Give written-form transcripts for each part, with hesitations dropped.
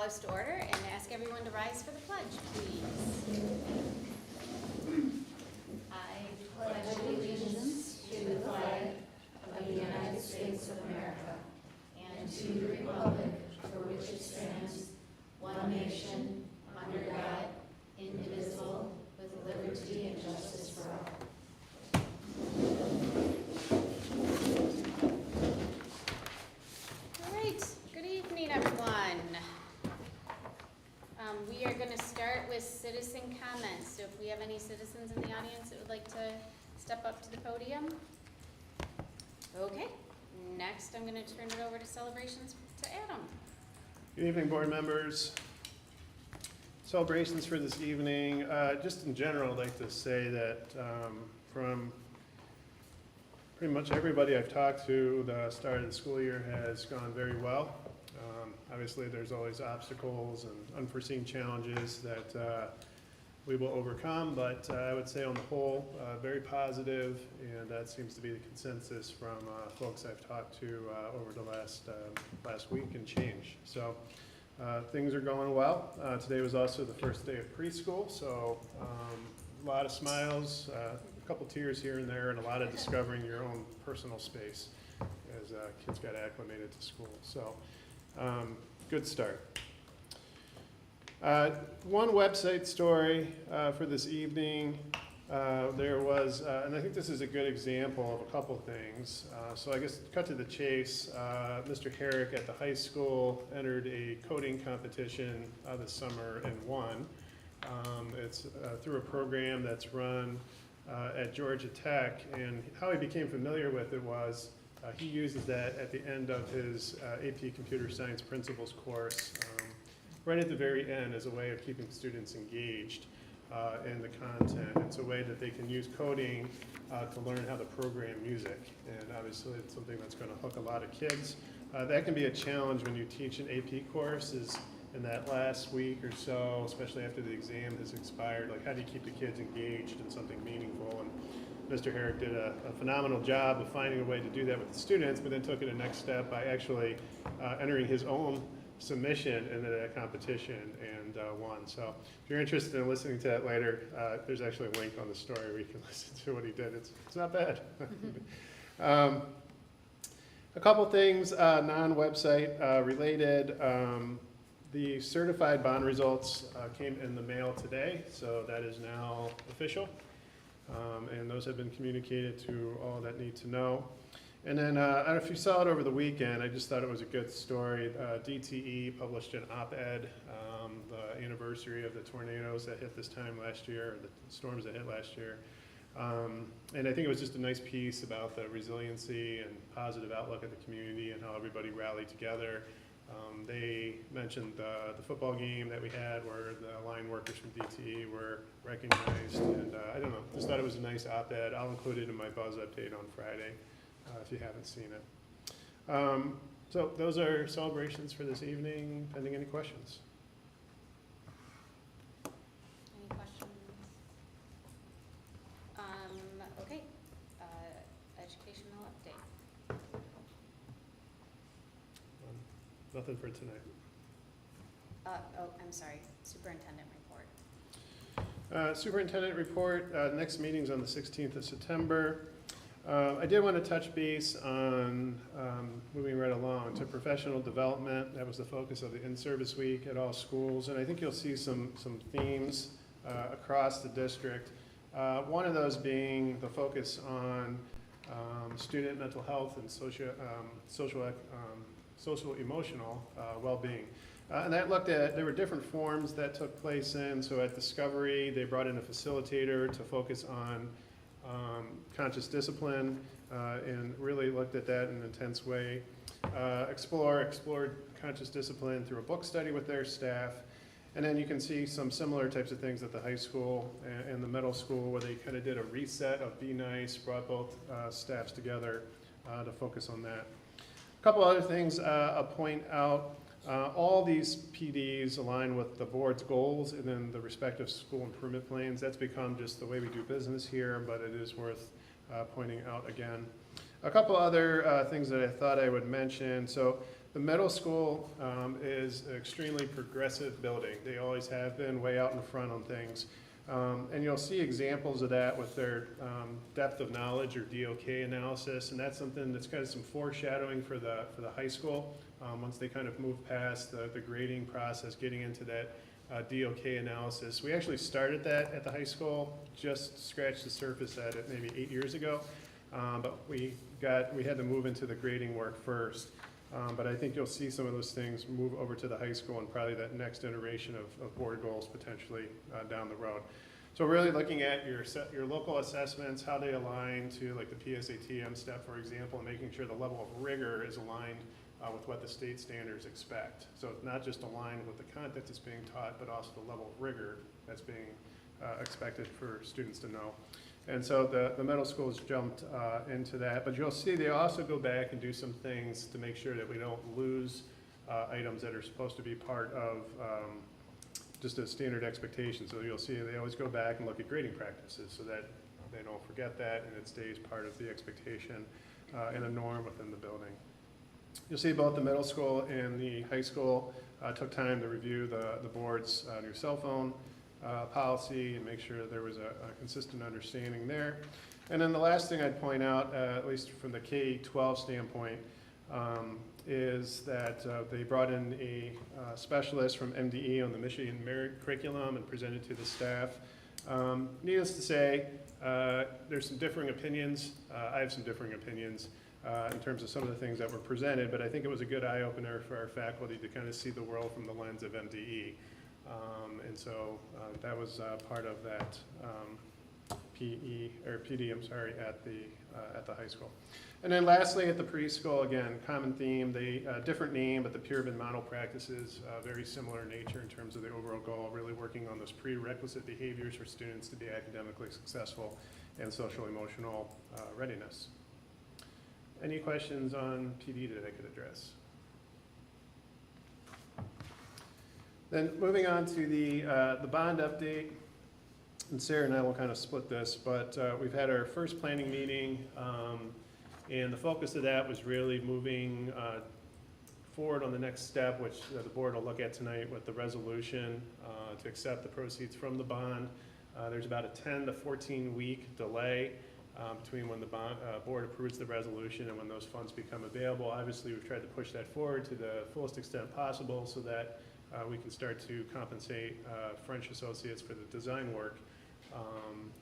call us to order and ask everyone to rise for the pledge, please. I pledge allegiance to the flag of the United States of America and to the republic for which it stands, one nation, under God, indivisible, with liberty and justice for all. All right, good evening, everyone. We are going to start with citizen comments. So if we have any citizens in the audience that would like to step up to the podium. Okay, next I'm going to turn it over to celebrations to Adam. Good evening, board members. Celebrations for this evening. Just in general, I'd like to say that from pretty much everybody I've talked to, the start of the school year has gone very well. Obviously, there's always obstacles and unforeseen challenges that we will overcome, but I would say on the whole, very positive, and that seems to be the consensus from folks I've talked to over the last week and change. So things are going well. Today was also the first day of preschool, so a lot of smiles, a couple tears here and there, and a lot of discovering your own personal space as kids got acclimated to school. So good start. One website story for this evening. There was, and I think this is a good example of a couple things. So I guess cut to the chase, Mr. Herrick at the high school entered a coding competition this summer and won. It's through a program that's run at Georgia Tech, and how he became familiar with it was he uses that at the end of his AP Computer Science Principles course, right at the very end, as a way of keeping students engaged in the content. It's a way that they can use coding to learn how to program music, and obviously it's something that's going to hook a lot of kids. That can be a challenge when you teach an AP course, is in that last week or so, especially after the exam has expired, like how do you keep the kids engaged in something meaningful? And Mr. Herrick did a phenomenal job of finding a way to do that with the students, but then took it a next step by actually entering his own submission into that competition and won. So if you're interested in listening to that later, there's actually a link on the story where you can listen to what he did. It's not bad. A couple things non-website related. The certified bond results came in the mail today, so that is now official. And those have been communicated to all that need to know. And then, I don't know if you saw it over the weekend, I just thought it was a good story. DTE published an op-ed, the anniversary of the tornadoes that hit this time last year, or the storms that hit last year. And I think it was just a nice piece about the resiliency and positive outlook of the community and how everybody rallied together. They mentioned the football game that we had where the line workers from DTE were recognized, and I don't know, just thought it was a nice op-ed. I'll include it in my Buzz update on Friday if you haven't seen it. So those are celebrations for this evening, pending any questions. Any questions? Okay, educational update. Nothing for tonight. Oh, I'm sorry, superintendent report. Superintendent report, next meeting's on the 16th of September. I did want to touch base on moving right along to professional development. That was the focus of the in-service week at all schools, and I think you'll see some themes across the district. One of those being the focus on student mental health and social emotional well-being. And that looked at, there were different forms that took place in, so at Discovery, they brought in a facilitator to focus on conscious discipline and really looked at that in an intense way. Explored conscious discipline through a book study with their staff. And then you can see some similar types of things at the high school and the middle school where they kind of did a reset of Be Nice, brought both staffs together to focus on that. A couple other things I'll point out. All these PDs align with the board's goals and then the respective school improvement plans. That's become just the way we do business here, but it is worth pointing out again. A couple other things that I thought I would mention. So The middle school is an extremely progressive building. They always have been, way out in front on things. And you'll see examples of that with their depth of knowledge or DOK analysis, and that's something that's kind of some foreshadowing for the high school. Once they kind of move past the grading process, getting into that DOK analysis. We actually started that at the high school, just scratched the surface at it maybe 8 years ago, but we had to move into the grading work first. But I think you'll see some of those things move over to the high school and probably that next iteration of board goals potentially down the road. So really looking at your local assessments, how they align to like the PSAT step, for example, and making sure the level of rigor is aligned with what the state standards expect. So it's not just aligned with the content that's being taught, but also the level of rigor that's being expected for students to know. And so the middle schools jumped into that, but you'll see they also go back and do some things to make sure that we don't lose items that are supposed to be part of just a standard expectation. So you'll see they always go back and look at grading practices so that they don't forget that and it stays part of the expectation and a norm within the building. You'll see both the middle school and the high school took time to review the board's new cell phone policy and make sure that there was a consistent understanding there. And then the last thing I'd point out, at least from the K-12 standpoint, is that they brought in a specialist from MDE on the Michigan Merit Curriculum and presented to the staff. Needless to say, there's some differing opinions. I have some differing opinions in terms of some of the things that were presented, but I think it was a good eye-opener for our faculty to kind of see the world from the lens of MDE. And so that was part of that PD, I'm sorry, at the high school. And then lastly, at the preschool, again, common theme, different name, but the pyramid model practices, very similar in nature in terms of the overall goal, really working on those prerequisite behaviors for students to be academically successful and social emotional readiness. Any questions on PD that I could address? Then moving on to the bond update, and Sarah and I will kind of split this, but we've had our first planning meeting, and the focus of that was really moving forward on the next step, which the board will look at tonight with the resolution to accept the proceeds from the bond. There's about a 10 to 14 week delay between when the board approves the resolution and when those funds become available. Obviously, we've tried to push that forward to the fullest extent possible so that we can start to compensate French associates for the design work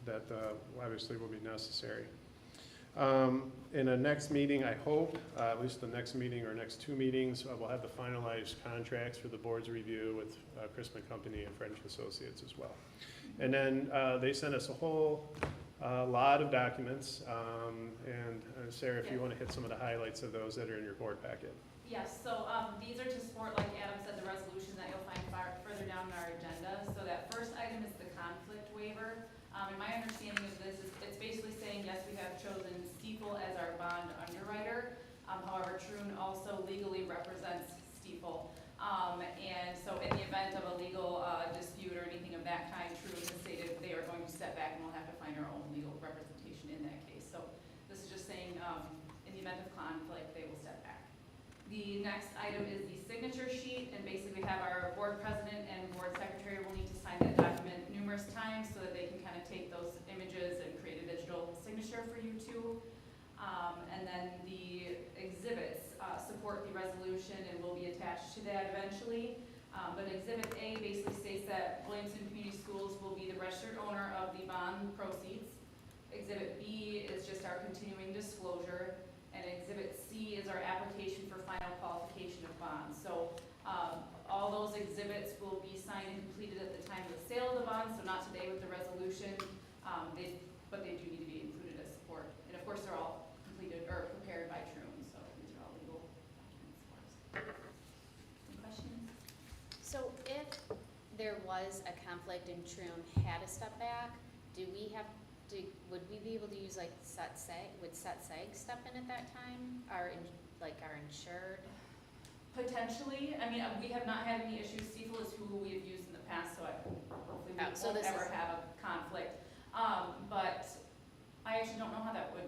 that obviously will be necessary. In the next meeting, I hope, at least the next meeting or next two meetings, we'll have the finalized contracts for the board's review with Crispin Company and French Associates as well. And then they sent us a whole lot of documents. And Sarah, if you want to hit some of the highlights of those that are in your board packet. Yes, so these are to support, like Adam said, the resolution that you'll find further down in our agenda. So that first item is the conflict waiver. And my understanding of this is it's basically saying, yes, we have chosen Stiefel as our bond underwriter. However, Troon also legally represents Stiefel. And so in the event of a legal dispute or anything of that kind, Troon has stated they are going to step back and we'll have to find our own legal representation in that case. So this is just saying in the event of conflict, they will step back. The next item is the signature sheet, and basically we have our board president and board secretary will need to sign that document numerous times so that they can kind of take those images and create a digital signature for you two. And then the exhibits support the resolution and will be attached to that eventually. But Exhibit A basically states that Williamston Community Schools will be the registered owner of the bond proceeds. Exhibit B is just our continuing disclosure. And Exhibit C is our application for final qualification of bonds. So all those exhibits will be signed and completed at the time of the sale of the bonds, so not today with the resolution, but they do need to be included as support. And of course, they're all completed or prepared by Troon, so these are all legal documents for us. Any questions? So if there was a conflict and Troon had to step back, would we be able to use like would SEG step in at that time? Our insured? Potentially. I mean, we have not had any issues. Stiefel is who we have used in the past, so hopefully we won't ever have a conflict. But I actually don't know how that would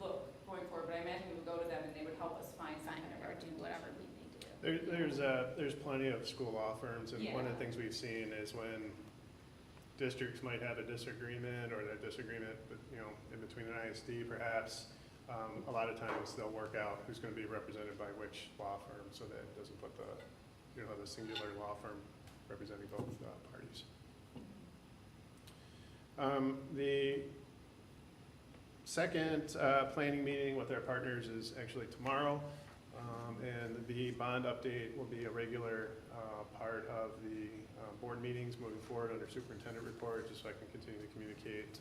look going forward, but I imagine we would go to them and they would help us find some kind of or do whatever we There's plenty of school law firms, and one of the Yeah. things we've seen is when districts might have a disagreement, or that disagreement, in between an ISD perhaps, a lot of times they'll work out who's gonna be represented by which law firm, so that it doesn't put the singular law firm representing both parties. The second planning meeting with our partners is actually tomorrow, and the bond update will be a regular part of the board meetings moving forward under superintendent report, just so I can continue to communicate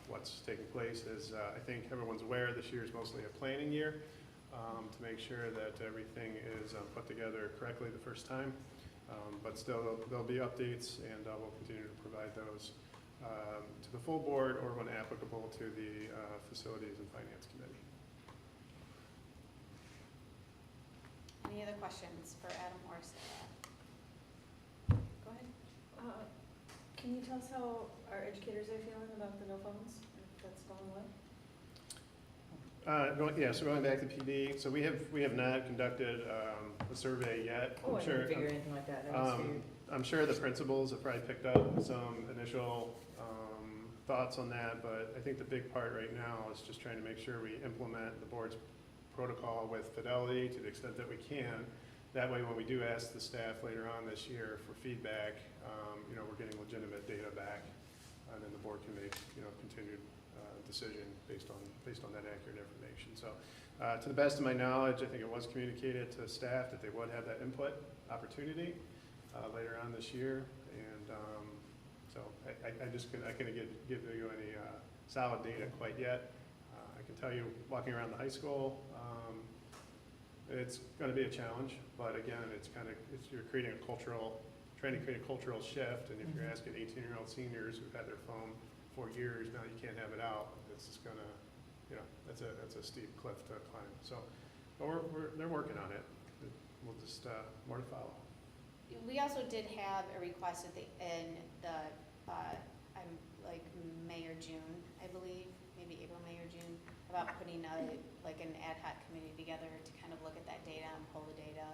what's taking place. As I think everyone's aware, this year is mostly a planning year to make sure that everything is put together correctly the first time. But still, there'll be updates, and we'll continue to provide those to the full board, or when applicable to the Facilities and Finance Committee. Any other questions for Adam or Sarah? Go ahead. Can you tell us how our educators are feeling about the no phones, if that's going well? So going back to PD, so we have not conducted a survey yet. Oh, I I'm sure- didn't figure anything like that. I just figured. I'm sure the principals have probably picked up some initial thoughts on that, but I think the big part right now is just trying to make sure we implement the board's protocol with fidelity to the extent that we can. That way, when we do ask the staff later on this year for feedback, we're getting legitimate data back, and then the board can make, continued decision based on that accurate information. So, to the best of my knowledge, I think it was communicated to staff that they would have that input opportunity later on this year, and so I couldn't give you any solid data quite yet. I can tell you, walking around the high school, it's going to be a challenge, but again, you're trying to create a cultural shift, and if you're asking 18-year-old seniors who've had their phone for years, now you can't have it out, it's just gonna, that's a steep cliff to climb. So, but they're working on it. We'll just, more to follow. We also did have a request May or June, I believe, maybe April, May or June, about putting an ad hoc committee together to kind of look at that data and pull the data.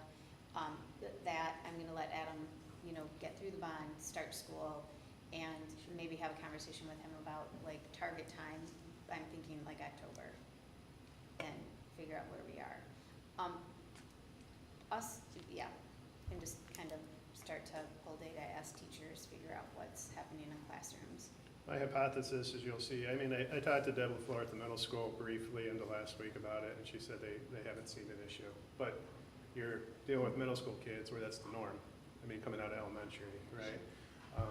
That I'm gonna let Adam, get through the bond, start school, and maybe have a conversation with him about target time. I'm thinking October, and figure out where we are. And just kind of start to pull data, ask teachers, figure out what's happening in classrooms. My hypothesis, as you'll see, I talked to Deb LaFleur at the middle school briefly into last week about it, and she said they haven't seen an issue. But you're dealing with middle school kids where that's the norm. Coming out of elementary, right?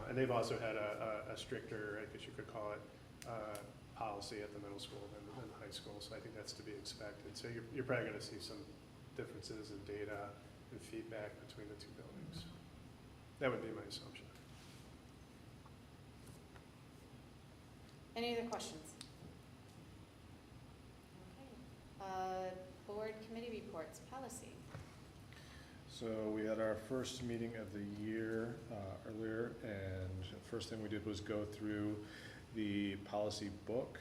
And they've also had a stricter, I guess you could call it, policy at the middle school than the high school. So I think that's to be expected. So you're probably going to see some differences in data and feedback between the two buildings. That would be my assumption. Any other questions? Okay. Board committee reports, policy. So we had our first meeting of the year earlier, and the first thing we did was go through the policy book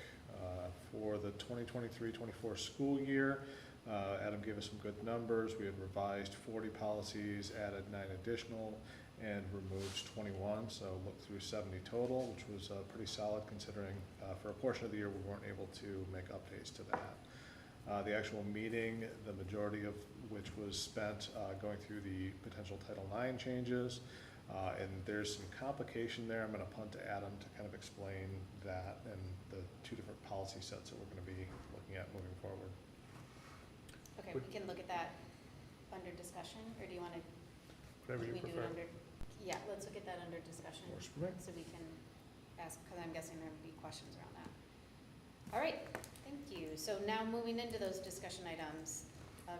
for the 2023-24 school year. Adam gave us some good numbers. We had revised 40 policies, added 9 additional, and removed 21, so looked through 70 total, which was pretty solid considering for a portion of the year we weren't able to make updates to that. The actual meeting, the majority of which was spent going through the potential Title IX changes, and there's some complication there. I'm going to punt to Adam to kind of explain that and the 2 different policy sets that we're going to be looking at moving forward. Okay, we can look at that under discussion, or do you want to? Whatever you prefer. Yeah, let's look at that under discussion, Works for me. so we can ask, because I'm guessing there would be questions around that. All right, thank you. So now moving into those discussion items of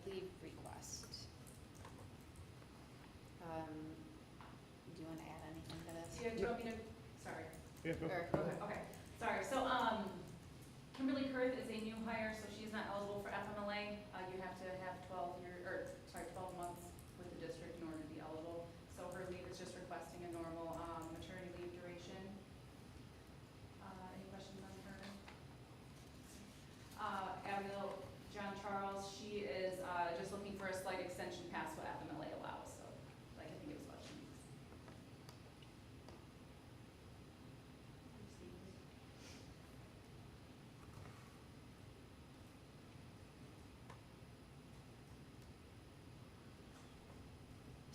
leave request. Do you want to add anything to this? Yeah, do you want me to, sorry. Yeah, go. Okay, sorry. So, Kimberly Kurth is a new hire, so she's not eligible for FMLA. You have to have 12 months with the district in order to be eligible. So her leave is just requesting a normal maternity leave duration. Any questions on her? Abigail John Charles, she is just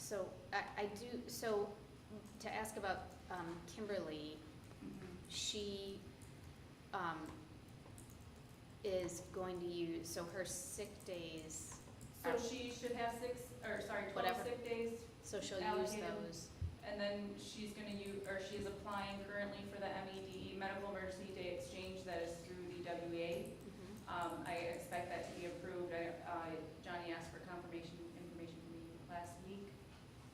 So I do, so to ask about Kimberly, she is going to use, so her sick days, So she should have 12 Whatever. sick days, so she'll use allocated. those. and then she's gonna use, or she's applying currently for the MED, Medical Emergency Day Exchange, that is through the WA. Mhm. I expect that to be approved. Johnny asked for confirmation information from me last week.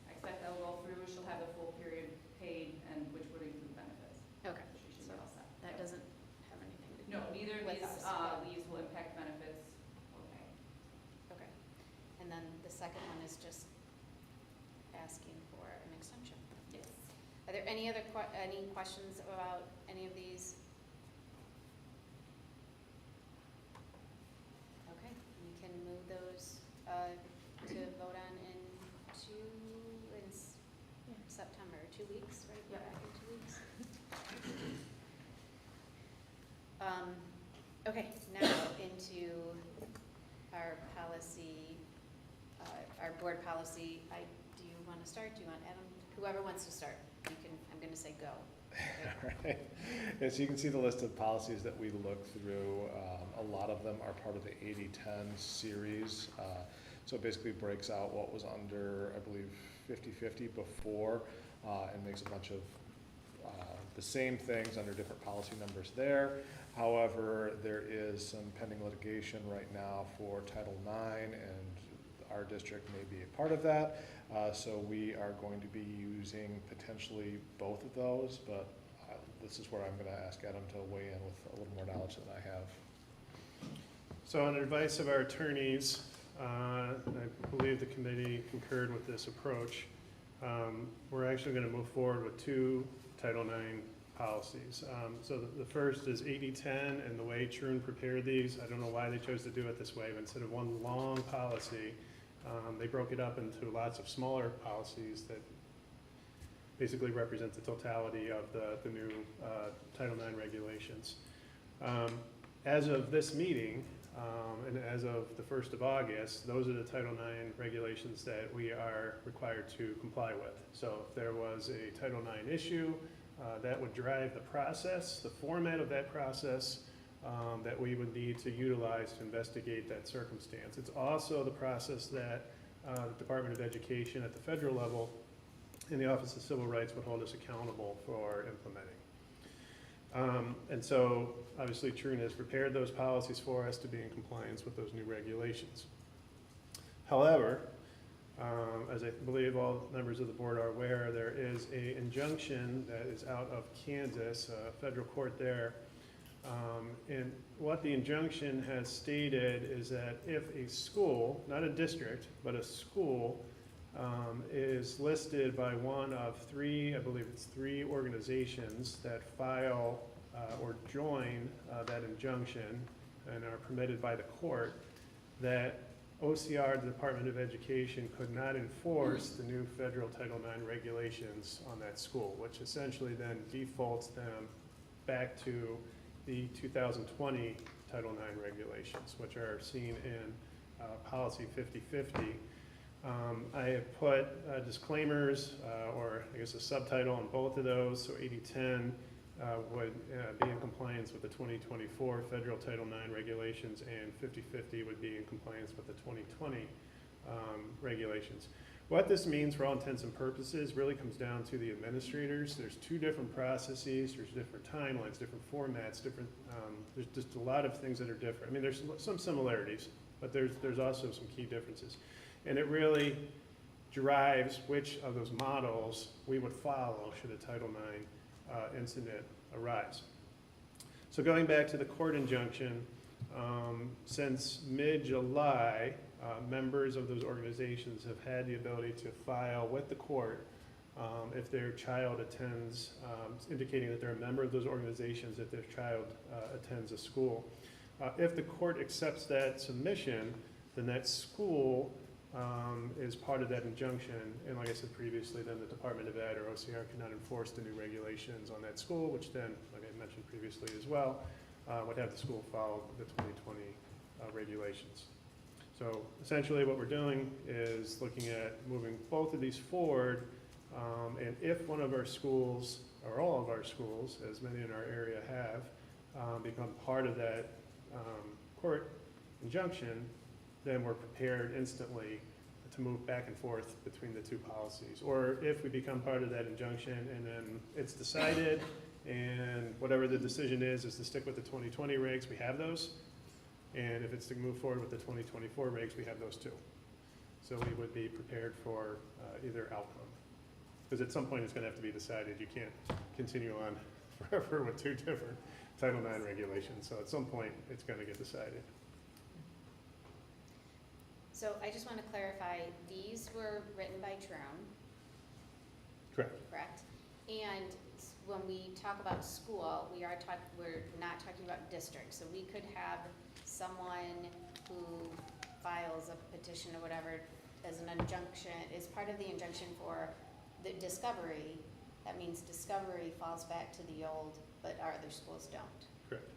I expect that will go through. She'll have the full period paid, and which would include benefits. Okay, So she should so be all set. that doesn't have anything to do. No, neither of with these us. leaves will impact benefits. Okay. Okay. And then the second one is just asking for an extension. Yes. Are there any other any questions about any of these? Okay, we can move those to vote on in September, 2 weeks, right? We're Yep. back in 2 weeks. Okay, now into our policy, our board policy. Do you want to start? Do you want Adam? Whoever wants to start, you can, I'm going to say go. Right. And so you can see the list of policies that we looked through. A lot of them are part of the 80-10 series. So it basically breaks out what was under, I believe, 50-50 before, and makes a bunch of the same things under different policy numbers there. However, there is some pending litigation right now for Title IX, and our district may be a part of that. So we are going to be using potentially both of those, but this is where I'm going to ask Adam to weigh in with a little more knowledge than I have. So on advice of our attorneys, I believe the committee concurred with this approach. We're actually going to move forward with 2 Title IX policies. So the first is 80-10, and the way Troon prepared these, I don't know why they chose to do it this way, but instead of one long policy, they broke it up into lots of smaller policies that basically represent the totality of the new Title IX regulations. As of this meeting, and as of the 1st of August, those are the Title IX regulations that we are required to comply with. So if there was a Title IX issue, that would drive the process, the format of that process that we would need to utilize to investigate that circumstance. It's also the process that the Department of Education at the federal level and the Office of Civil Rights would hold us accountable for implementing. And so, obviously, Troon has prepared those policies for us to be in compliance with those new regulations. However, as I believe all members of the board are aware, there is an injunction that is out of Kansas, federal court there. And what the injunction has stated is that if a school, not a district, but a school, is listed by one of 3, I believe it's 3 organizations that file or join that injunction and are permitted by the court, that OCR, the Department of Education, could not enforce the new federal Title IX regulations on that school, which essentially then defaults them back to the 2020 Title IX regulations, which are seen in policy 50-50. I have put disclaimers, or I guess a subtitle on both of those. So 80-10 would be in compliance with the 2024 federal Title IX regulations, and 50-50 would be in compliance with the 2020 regulations. What this means for all intents and purposes really comes down to the administrators. There's 2 different processes, there's different timelines, different formats, there's just a lot of things that are different. I mean, there's some similarities, but there's also some key differences. And it really drives which of those models we would follow should a Title IX incident arise. So going back to the court injunction, since mid-July, members of those organizations have had the ability to file with the court if their child attends, indicating that they're a member of those organizations if their child attends a school. If the court accepts that submission, then that school is part of that injunction, and like I said previously, then the Department of Ed or OCR cannot enforce the new regulations on that school, which then, like I mentioned previously as well, would have the school follow the 2020 regulations. So essentially what we're doing is looking at moving both of these forward, and if one of our schools, or all of our schools, as many in our area have, become part of that court injunction, then we're prepared instantly to move back and forth between the two policies. Or if we become part of that injunction and then it's decided, and whatever the decision is to stick with the 2020 regs, we have those. And if it's to move forward with the 2024 regs, we have those too. So we would be prepared for either outcome. Because at some point it's gonna have to be decided. You can't continue on forever with two different Title IX regulations. So at some point it's gonna get decided. So I just want to clarify, these were written by Trone, Correct. correct? And when we talk about school, we're not talking about district. So we could have someone who files a petition or whatever as an injunction, is part of the injunction for the discovery. That means discovery falls back to the old, but our other schools don't. Correct.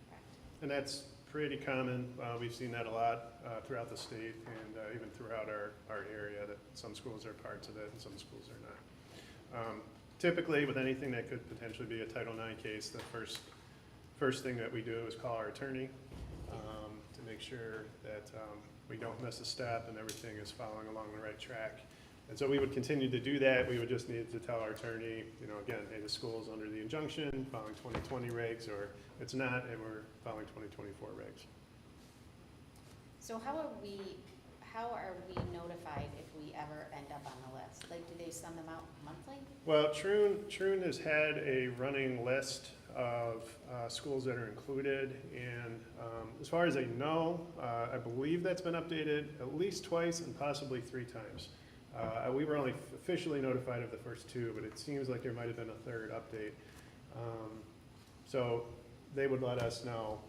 Correct. And that's pretty common. We've seen that a lot throughout the state and even throughout our area, that some schools are parts of it and some schools are not. Typically, with anything that could potentially be a Title IX case, the first thing that we do is call our attorney to make sure that we don't miss a step and everything is following along the right track. And so we would continue to do that. We would just need to tell our attorney, you know, again, hey, the school's under the injunction, following 2020 regs, or it's not, and we're following 2024 regs. So how are we notified if we ever end up on the list? Like, do they send them out monthly? Well, Troon has had a running list of schools that are included, and as far as I know, I believe that's been updated at least twice and possibly 3 times. We were only officially notified of the first 2, but it seems like there might have been a 3rd update. So they would let us know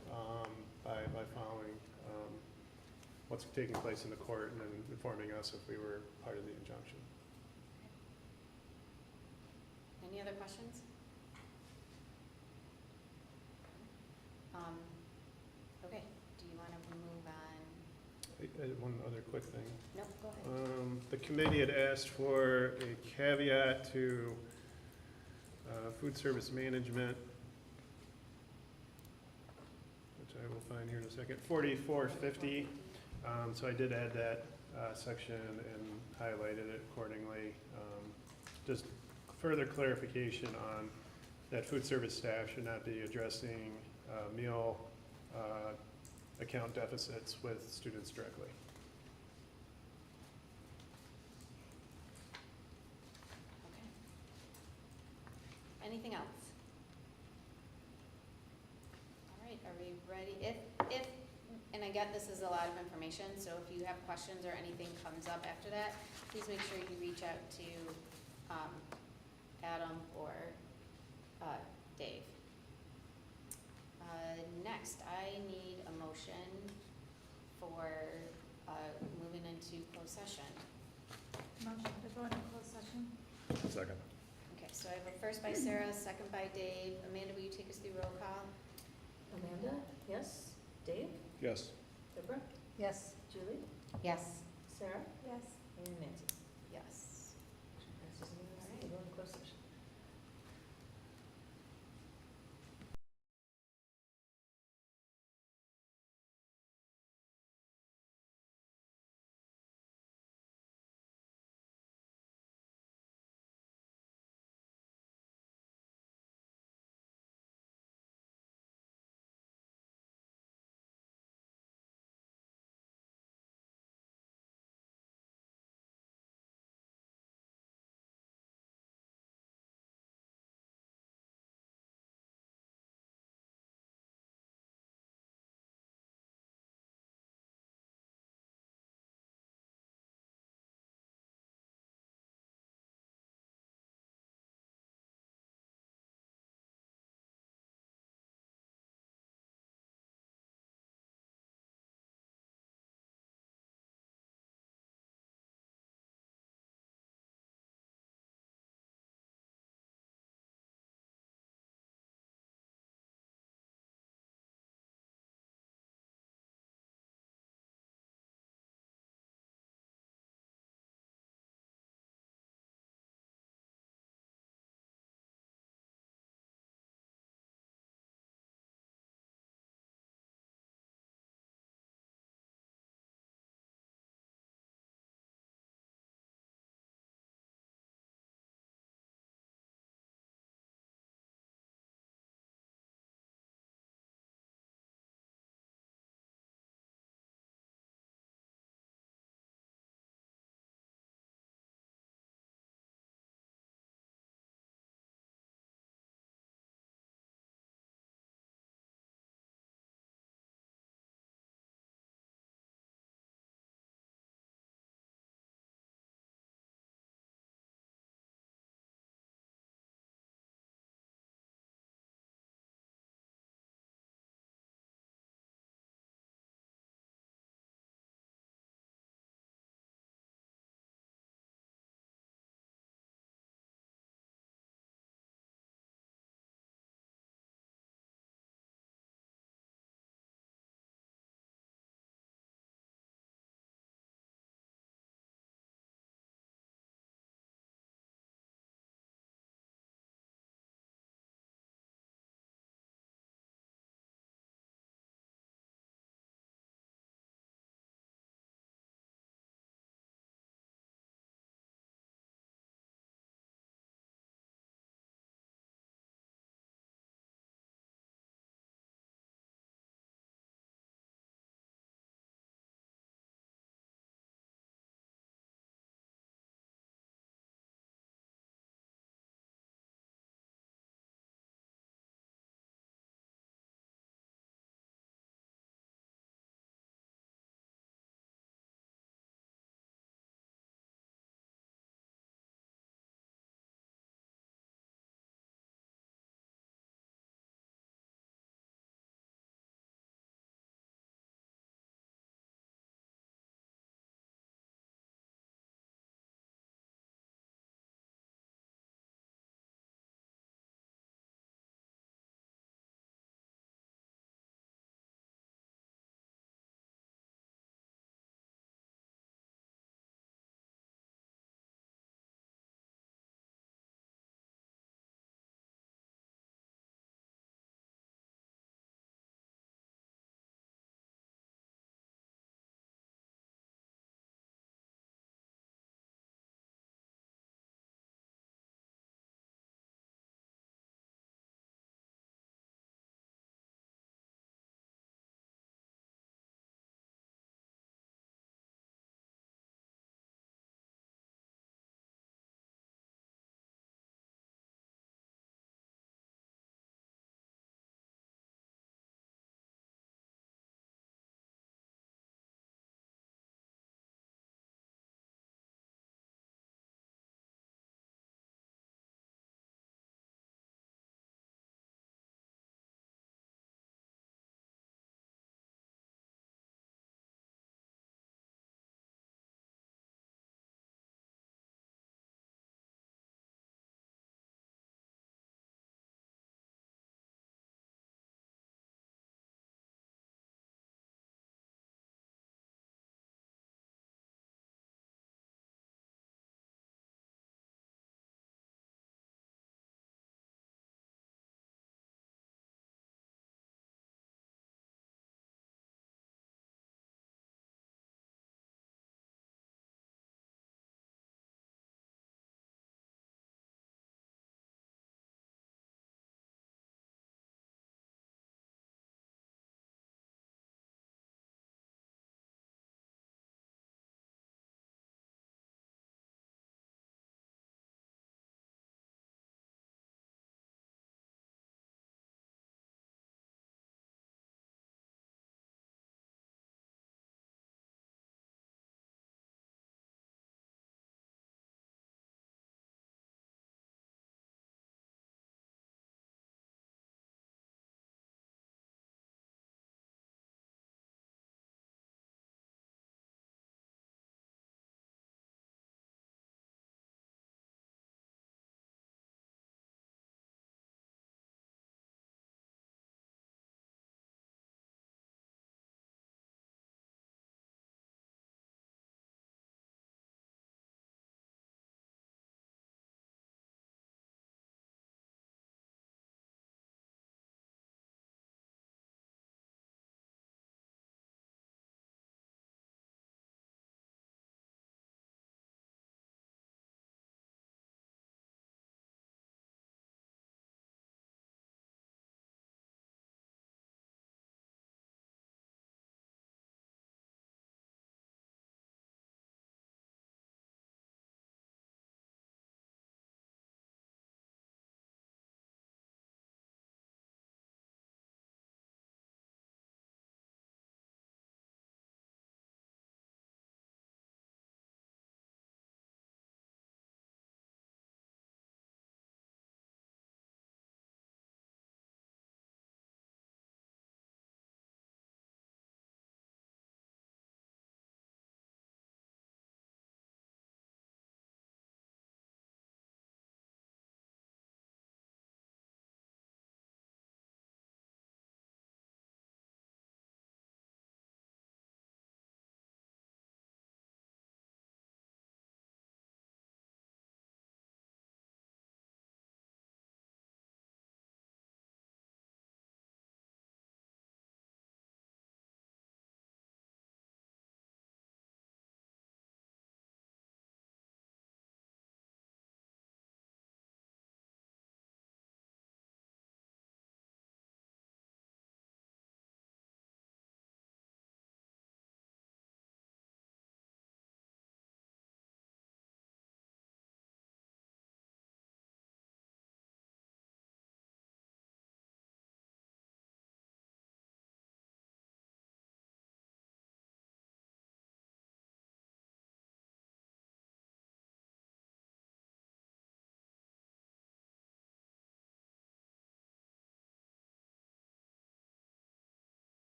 by following what's taking place in the court and then informing us if we were part of the injunction. Any other questions? Okay, do you want to move on? One other quick thing. No, go ahead. The committee had asked for a caveat to food service management, which I will find here in a second, 4450. So I did add that section and highlighted it accordingly. Just further clarification on that food service staff should not be addressing meal account deficits with students directly. Okay. Anything else? All right, are we ready? If, and I get this is a lot of information, so if you have questions or anything comes up after that, please make sure you reach out to Adam or Dave. Next, I need a motion for moving into closed session. Motion to go into closed session. Second. Okay, so I have a first by Sarah, second by Dave. Amanda, will you take us through roll call? Amanda, yes. Dave? Yes. Deborah? Yes. Julie? Yes. Sarah? Yes. And Nancy? Yes. Passes unanimously to go into closed session.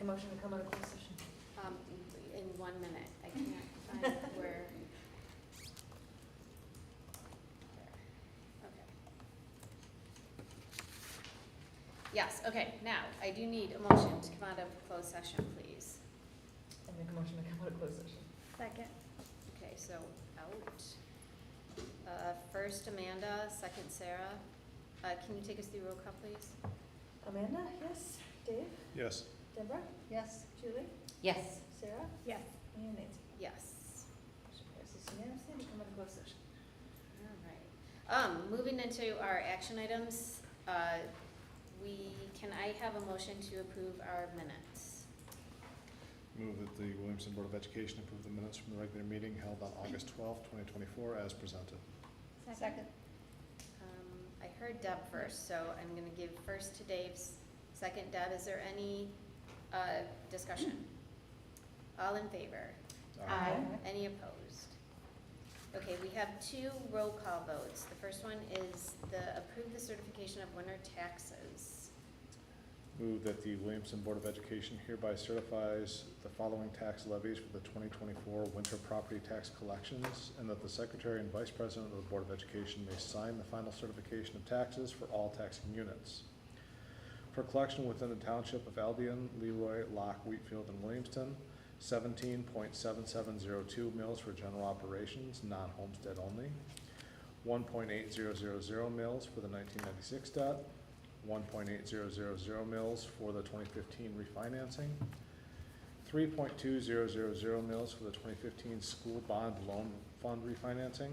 a motion to come out of closed session. In 1 minute, I can't find where. Okay. Yes, okay, now, I do need a motion to come out of closed session, please. I make a motion to come out of closed session. Second. Okay, so out. First Amanda, second Sarah. Can you take us through roll call, please? Amanda, yes. Dave? Yes. Deborah? Yes. Julie? Yes. Sarah? Yes. And Nancy. Yes. Motion passes unanimously to come out of closed session. All right. Moving into our action items, can I have a motion to approve our minutes? Move that the Williamston Board of Education approve the minutes from the regular meeting held on August 12th, 2024 as presented. Second. I heard Deb first, so I'm gonna give first to Dave's, second Deb. Is there any discussion? All in favor? Aye. Any opposed? Okay, we have 2 roll call votes. The first one is approve the certification of winter taxes. Move that the Williamston Board of Education hereby certifies the following tax levies for the 2024 winter property tax collections, and that the Secretary and Vice President of the Board of Education may sign the final certification of taxes for all taxing units. For collection within the Township of Albion, Leroy, Locke, Wheatfield, and Williamston, 17.7702 mills for general operations, non-homestead only, 1.8000 mills for the 1996 debt, 1.8000 mills for the 2015 refinancing, 3.2000 mills for the 2015 school bond loan fund refinancing,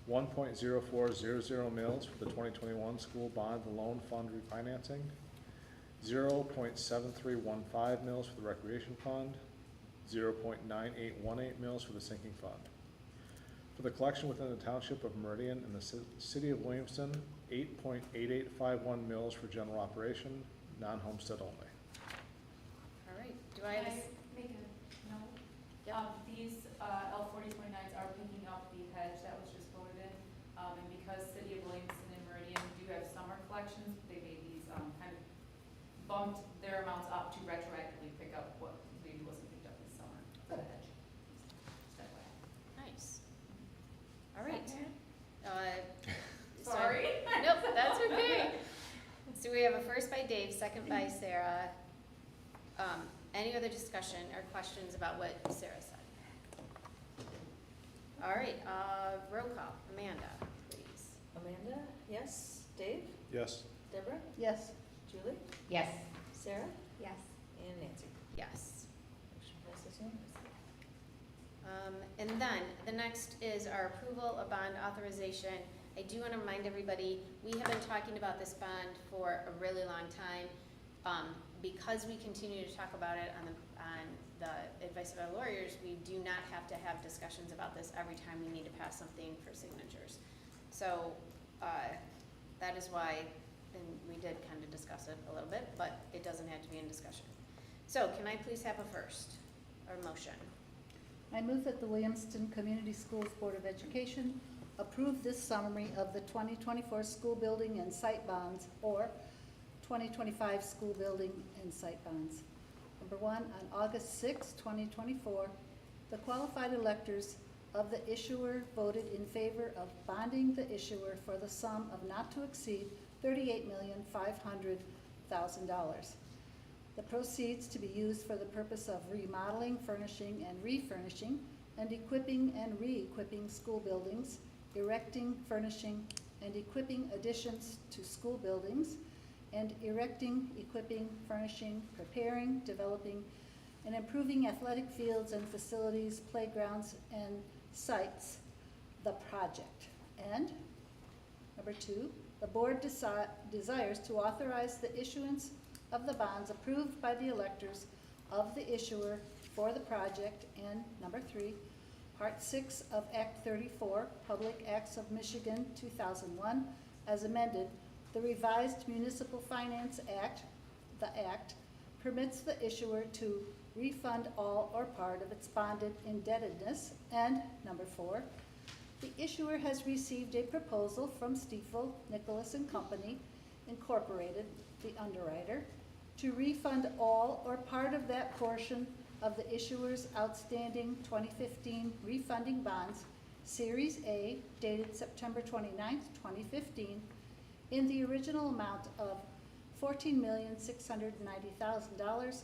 1.0400 mills for the 2021 school bond loan fund refinancing, 0.7315 mills for the recreation fund, 0.9818 mills for the sinking fund. For the collection within the Township of Meridian and the City of Williamston, 8.8851 mills for general operation, non-homestead only. All right, do I have a? Make a note? Yep. These L4029s are picking up the hedge that was just voted in. And because City of Williamston and Meridian do have summer collections, they made these kind of bumped their amounts up to retroactively pick up what maybe wasn't picked up this summer for the hedge. Just that way. Nice. All right. Sorry. Nope, that's okay. So we have a first by Dave, second by Sarah. Any other discussion or questions about what Sarah said? All right, roll call. Amanda, please. Amanda, yes. Dave? Yes. Deborah? Yes. Julie? Yes. Sarah? Yes. And Nancy. Yes. Motion passes unanimously. And then the next is our approval of bond authorization. I do want to remind everybody, we have been talking about this bond for a really long time. Because we continue to talk about it on the advice of our lawyers, we do not have to have discussions about this every time we need to pass something for signatures. So that is why, and we did kind of discuss it a little bit, but it doesn't have to be in discussion. So can I please have a first or motion? I move that the Williamston Community Schools Board of Education approve this summary of the 2024 school building and site bonds, or 2025 school building and site bonds. Number 1, on August 6, 2024, the qualified electors of the issuer voted in favor of bonding the issuer for the sum of not to exceed $38,500,000. The proceeds to be used for the purpose of remodeling, furnishing, and refurnishing, and equipping and re-equipping school buildings, erecting, furnishing, and equipping additions to school buildings, and erecting, equipping, furnishing, preparing, developing, and improving athletic fields and facilities, playgrounds, and sites, the project. And number 2, the board desires to authorize the issuance of the bonds approved by the electors of the issuer for the project. And number 3, Part 6 of Act 34, Public Acts of Michigan 2001, as amended, the revised Municipal Finance Act, the Act, permits the issuer to refund all or part of its bonded indebtedness. And number 4, the issuer has received a proposal from Stiefel, Nicholas and Company, Incorporated, the underwriter, to refund all or part of that portion of the issuer's outstanding 2015 refunding bonds, Series A, dated September 29th, 2015, in the original amount of $14,690,000,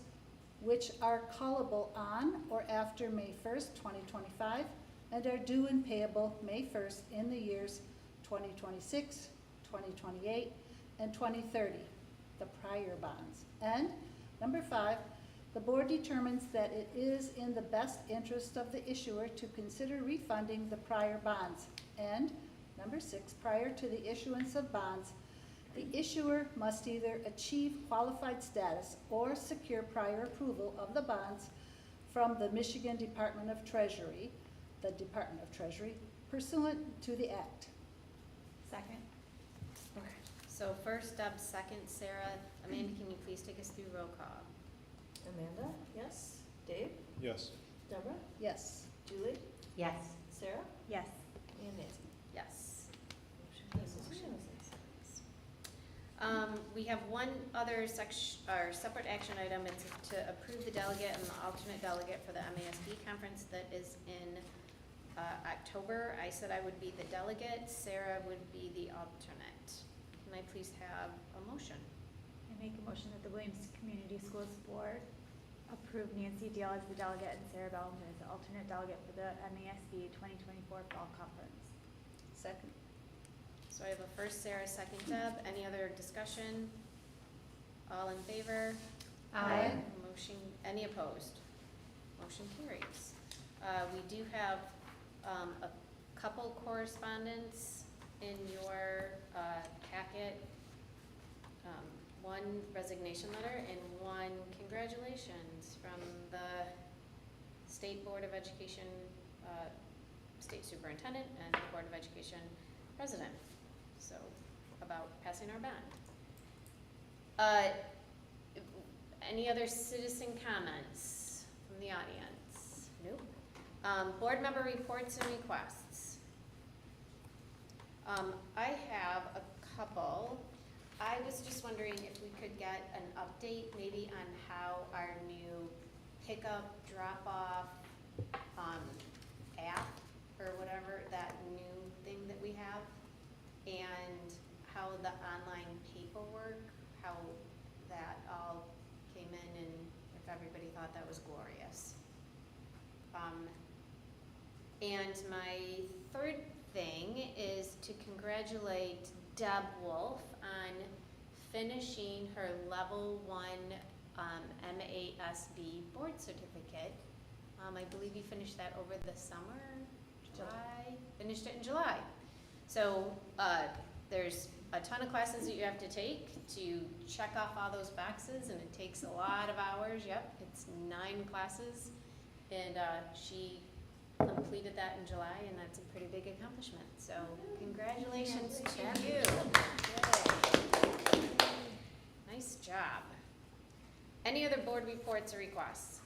which are callable on or after May 1st, 2025, and are due and payable May 1st in the years 2026, 2028, and 2030, the prior bonds. And number 5, the board determines that it is in the best interest of the issuer to consider refunding the prior bonds. And number 6, prior to the issuance of bonds, the issuer must either achieve qualified status or secure prior approval of the bonds from the Michigan Department of Treasury, the Department of Treasury, pursuant to the act. Second. So first Deb, second Sarah. Amanda, can you please take us through roll call? Amanda, yes. Dave? Yes. Deborah? Yes. Julie? Yes. Sarah? Yes. And Nancy. Yes. Motion passes unanimously. We have one other section, or separate action item, it's to approve the delegate and the alternate delegate for the MASD conference that is in October. I said I would be the delegate, Sarah would be the alternate. Can I please have a motion? I make a motion that the Williamston Community Schools Board approve Nancy Deal as the delegate and Sarah Bellinger as the alternate delegate for the MASB 2024 Fall Conference. Second. So I have a first Sarah, second Deb. Any other discussion? All in favor? Aye. Motion, any opposed? Motion carries. We do have a couple correspondence in your packet. One resignation letter and one congratulations from the State Board of Education, State Superintendent and the Board of Education President. So, about passing our bond. Any other citizen comments from the audience? Nope. Board member reports and requests. I have a couple. I was just wondering if we could get an update maybe on how our new pickup, drop-off app or whatever, that new thing that we have, and how the online paperwork, how that all came in, and if everybody thought that was glorious. And my third thing is to congratulate Deb Wolf on finishing her level 1 MASB board certificate. I believe you finished that over the summer, July, finished it in July. So there's a ton of classes that you have to take to check off all those boxes, and it takes a lot of hours. Yep, it's 9 classes, and she completed that in July, and that's a pretty big accomplishment. So congratulations to you. Yay. Nice job. Any other board reports or requests?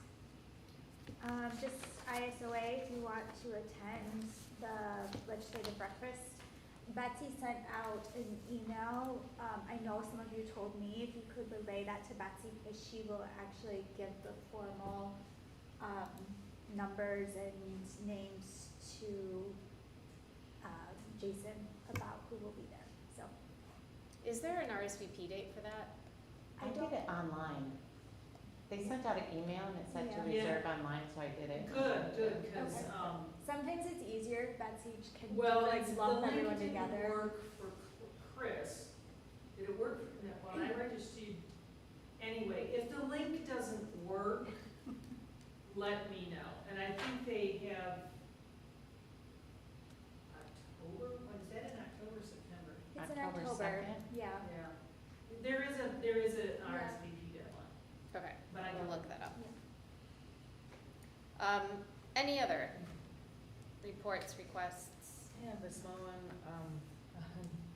Just ISOA, if you want to attend the legislative breakfast. Betsy sent out an email. I know some of you told me if you could relay that to Betsy, because she will actually give the formal numbers and names to Jason about who will be there. So, Is there an RSVP date for that? I did it online. They sent out an email and it said to Yeah. reserve online, so I did it. Good, because, Okay. Sometimes it's easier, Betsy can well, like it's, the lump link everyone didn't together. work for Chris. Did it work for, when I registered? Anyway, if the link doesn't work, let me know. And I think they have October, what is that, in October, September? It's in October October, 2nd? yeah. Yeah. There is an Yeah. RSVP deadline, Okay, but I we'll don't. look that up. Any other reports, requests? I have a small one. On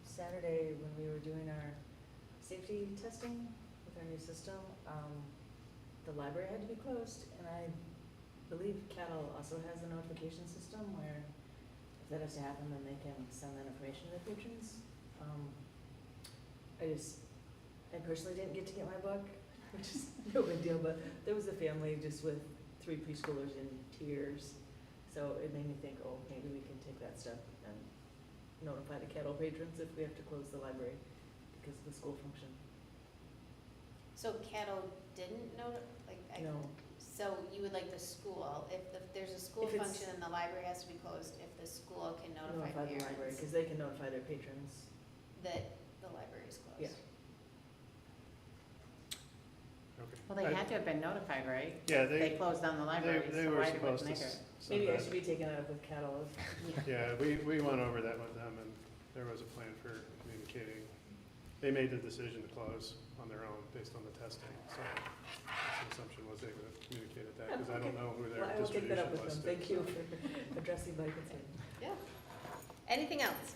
Saturday, when we were doing our safety testing with our new system, the library had to be closed, and I believe Kettle also has a notification system where if that has to happen, then they can send that information to their patrons. I personally didn't get to get my book. which is no big deal, but there was a family just with 3 preschoolers in tears. So it made me think, oh, maybe we can take that step and notify the cattle patrons if we have to close the library because of the school function. So Caddo didn't know, No, so you would like the school, if there's a school If it's- function and the library has to be closed, if the school can notify notify the library, parents because they can notify their patrons. that the library is closed. Yeah. Okay. Well, they had to have been notified, right? Yeah, They closed down the library, they so were why supposed wouldn't to they do it? send Maybe I that. should be taken out with cattle. Yeah, we went over that with them, and there was a plan for communicating. They made the decision to close on their own based on the testing, so the assumption was they would have communicated that, because I don't know who their Well, I will take that up distribution with list them. is. Thank you for addressing my concern. Yeah. Anything else?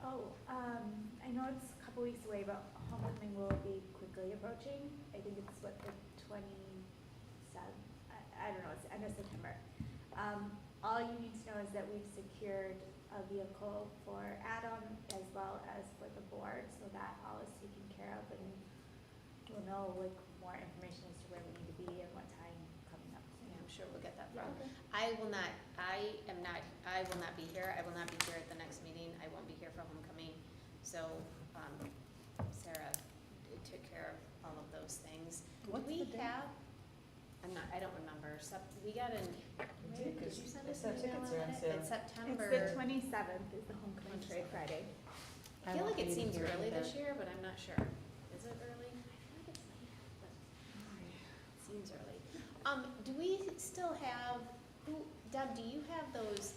Oh, I know it's a couple weeks away, but homecoming will be quickly approaching. I think it's what, the 27th, I don't know, it's end of September. All you need to know is that we've secured a vehicle for Adam as well as for the board, so that all is taken care of, and we'll know like more information as to where we need to be and what time coming up. Yeah, I'm sure we'll get that Yeah. from. I will not be here. I will not be here at the next meeting. I won't be here for homecoming. So, Sarah took care of all of those things. What's We the date? have, we don't remember, we got an, did you send us an email Tickets are on on it? sale. It's September. It's the 27th is the homecoming parade Friday. I feel won't like it be seems here early either. this year, but I'm not sure. Is it early? I feel like it's late, but it seems early. Do we still have, Deb, do you have those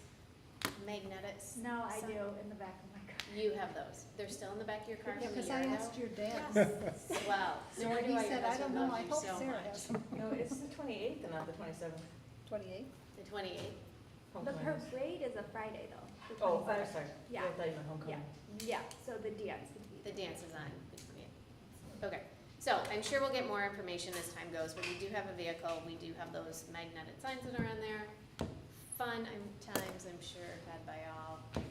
magnetics? No, I Some- do in the back of my car. You have those. They're still in the back of your car Yeah, from a because year I ago? asked your dad. Wow. So No wonder he why your said, I husband don't know, loves I you hope so Sarah much. has them. No, it's the 28th and not the 27th. 28? The 28th? The Homecoming is- parade is a Friday though. the Oh, I'm 27th. sorry. Yeah. I thought you meant homecoming. Yeah, so the dance would be. The dance is on the 28th. Okay. So I'm sure we'll get more information as time goes, but we do have a vehicle. We do have those magnetic signs that are on there. Fun times, I'm sure, had by all. And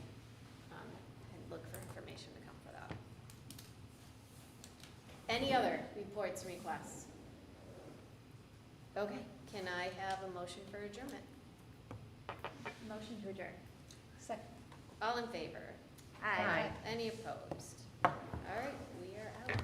look for information to come for that. Any other reports, requests? Okay, can I have a motion for adjournment? Motion to adjourn. Second. All in favor? Aye. Any opposed? All right, we are out.